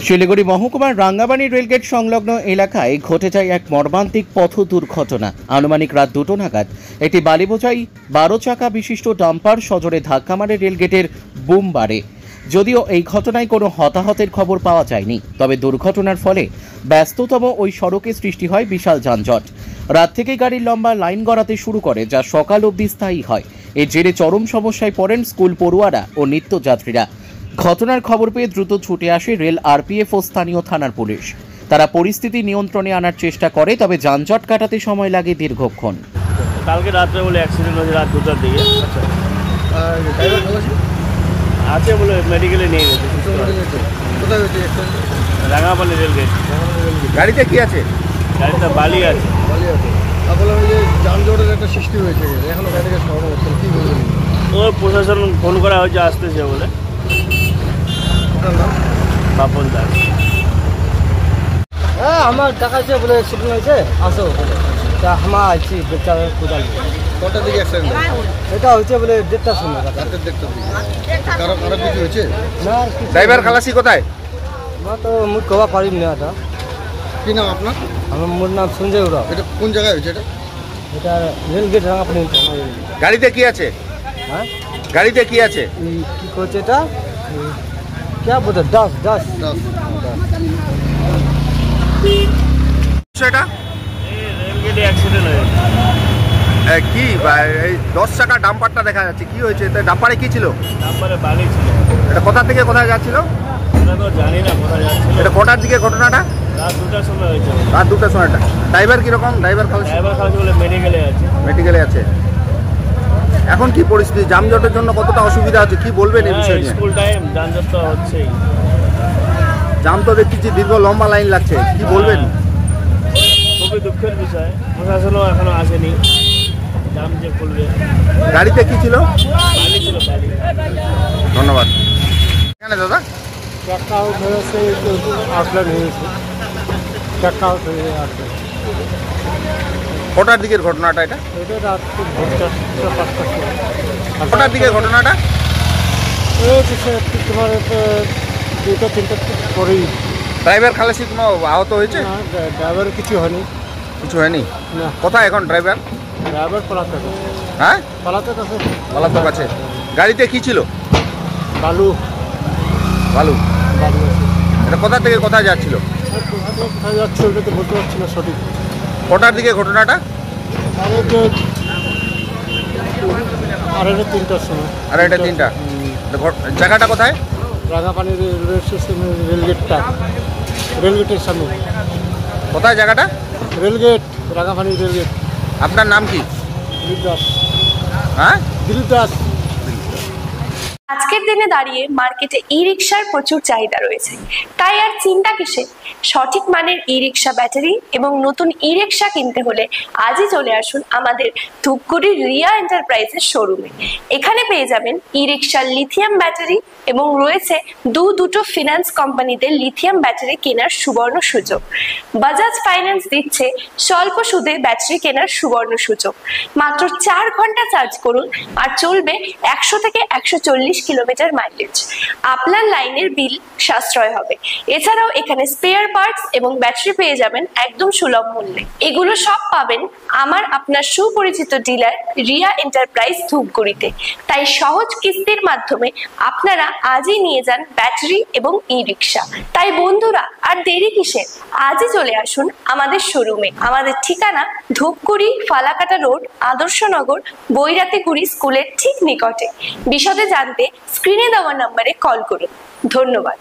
শিলিগুড়ি মহকুমার রাঙ্গাবাড়ি রেলগেট সংলগ্ন এলাকায় ঘটে যায় এক মর্মান্তিক পথ দুর্ঘটনা। আনুমানিক রাত 2টো নাগাদ একটি বালিবোঝাই 12 চাকা বিশিষ্ট ডাম্পার সজোরে ধাক্কা মারে রেলগেটের বুম বারে। যদিও এই ঘটনায় কোনো হতাহতের খবর পাওয়া যায়নি, তবে দুর্ঘটনার ফলে ব্যস্ততম ওই সড়কে সৃষ্টি হয় বিশাল যানজট। রাত থেকেই গাড়ির লম্বা লাইন গড়াতে শুরু করে, যা সকাল অবধি স্থায়ী হয়। এর জেরে চরম সমস্যায় পড়েন স্কুল পড়ুয়ারা ও নিত্যযাত্রীরা। ঘটনার খবর পেয়ে দ্রুত ছুটে আসে রেল আরপিএফ ও স্থানীয় থানার পুলিশ। তারা পরিস্থিতি নিয়ন্ত্রণে আনার চেষ্টা করে, তবে যানজট কাটাতে সময় লাগে দীর্ঘক্ষণ। কালকে রাত্রে বলে অ্যাক্সিডেন্ট হয়েছে রাত 2টার দিকে। আছে বলে মেডিকেলে নিয়ে গেছে। কোথায় হয়েছে? রাঙাপালি রেলগেট। গাড়িতে কি আছে? গাড়িতে বালি আছে। তারপরে ওই যে যানজটের একটা সৃষ্টি হয়েছে, এখনো গাড়িকে সরানো হচ্ছে, কী বলবেন? ওর প্রশাসন ফোন করা হয়েছে, আসতেছে বলে। পাপন দাস। হ্যাঁ, আমার টাকা আছে বলে অ্যাক্সিডেন্ট হয়েছে, আসো তা আমার আছি বেচার কোদাল। কটার দিকে অ্যাক্সিডেন্ট? এটা হয়েছে বলে 1:30টার সময়। রাতের 1:30টার দিকে। কারো কিছু হয়েছে না? ড্রাইভার খালাসি কোথায়? আমরা তো মুখ কবা পারিম না। এটা কি নাম আপনার? আমার মোর নাম সঞ্জয় ওরা। এটা কোন জায়গায় হয়েছে এটা? এটা রেলগেট রাঙাপালি। গাড়িতে কি আছে? হ্যাঁ, গাড়িতে কি আছে? কি করছে এটা? क्या बोलते? 10 সেটা রেলগেটে অ্যাক্সিডেন্ট হয়েছে। কি এই 10 চাকা ডাম্পারটা দেখা যাচ্ছে, কি হয়েছে? ডাম্পারে কি ছিল? ডাম্পারে বালি ছিল। এটা কোথা থেকে কোথায় যাচ্ছিল? এটা তো জানি না কোথায় যাচ্ছিল। এটা কটার দিকে ঘটনাটা? রাত 2টার সময় হয়েছে। রাত 2টার সময়টা। ড্রাইভার কিরকম? ড্রাইভার খালাসি বলে মেডিকেলে আছে। মেডিকেলে আছে। এখন কি পরিস্থিতি? যানজটের জন্য কতটা অসুবিধা আছে, কি বলবেন এই বিষয়ে? স্কুল টাইম, যানজট তো হচ্ছেই। জাম তো দেখতেছি, দীর্ঘ লম্বা লাইন লাগছে, কি বলবেন? খুবই দুঃখের বিষয়, প্রশাসনও এখনো আসেনি। জাম যে খুলবে। গাড়িতে কি ছিল? বালি ছিল, বালি। ধন্যবাদ। এখানে দাদা চাকা আউট হয়েছে, আউটলাইন হয়েছে, চাকা আউট হয়ে আসবে। কটার দিকের ঘটনাটা এটা? এটা রাত 5টার সময়। কটার দিকে ঘটনাটা? তোমার 2-3টা পরেই। ড্রাইভার খালাসি কোনো আহত হয়েছে? না, ড্রাইভারের কিছু হয়নি। কিছু হয়নি? না। কোথায় এখন ড্রাইভার? ড্রাইভার পালাতে হ্যাঁ, পালাতে কাছে। পালাতক আছে। গাড়িতে কি ছিল? বালু বালু। বালু আছে। এটা কোথা থেকে কোথায় যাচ্ছিল? কোথায় যাচ্ছে ওটা তো বলতে পারছি না সঠিক। কটার দিকে ঘটনাটা? আর এটা 3টার সময়। আর এটা 3টা। জায়গাটা কোথায়? রাঙাপানি রেলওয়ে স্টেশন, রেলগেটের সামনে। কোথায় জায়গাটা? Rail gate, Rangapani rail gate. আপনার নাম কি? দিলীপ দাস। হ্যাঁ, দিলীপ দাস। আজকের দিনে দাঁড়িয়ে মার্কেটে ই রিকশার প্রচুর চাহিদা রয়েছে, তাই আর চিন্তা কিসে? সঠিক মানের ই রিকশা ব্যাটারি এবং নতুন ই রিকশা কিনতে হলে আজই চলে আসুন আমাদের ধূপগুড়ির রিয়া এন্টারপ্রাইজের শোরুমে। এখানে পেয়ে যাবেন ই রিকশার লিথিয়াম ব্যাটারি এবং রয়েছে দুটো ফিনান্স কোম্পানিতে লিথিয়াম ব্যাটারি কেনার সুবর্ণ সুযোগ। বাজাজ ফাইন্যান্স দিচ্ছে স্বল্প সুদে ব্যাটারি কেনার সুবর্ণ সুযোগ। মাত্র 4 ঘন্টা চার্জ করুন আর চলবে 100 থেকে 140 কিলোমিটার মাইলেজ। আপনার লাইনের বিল সাশ্রয় হবে। এছাড়াও এখানে স্পেয়ার পার্টস এবং ব্যাটারি পেয়ে যাবেন একদম সুলভ মূল্যে। এগুলো সব পাবেন আমার আপনার সুপরিচিত ডিলার রিয়া এন্টারপ্রাইজ ধূপগুড়িতে। তাই সহজ কিস্তির মাধ্যমে আপনারা আজই নিয়ে যান ব্যাটারি এবং ই রিকশা। তাই বন্ধুরা, আর দেরি কিসের? আজই চলে আসুন আমাদের শোরুমে। আমাদের ঠিকানা ধূপগুড়ি ফালাকাটা রোড, আদর্শনগর, বৈরাতিগুড়ি স্কুলের ঠিক নিকটে। বিশদে জানতে স্ক্রিনে দেওয়া নম্বরে কল করুন। ধন্যবাদ।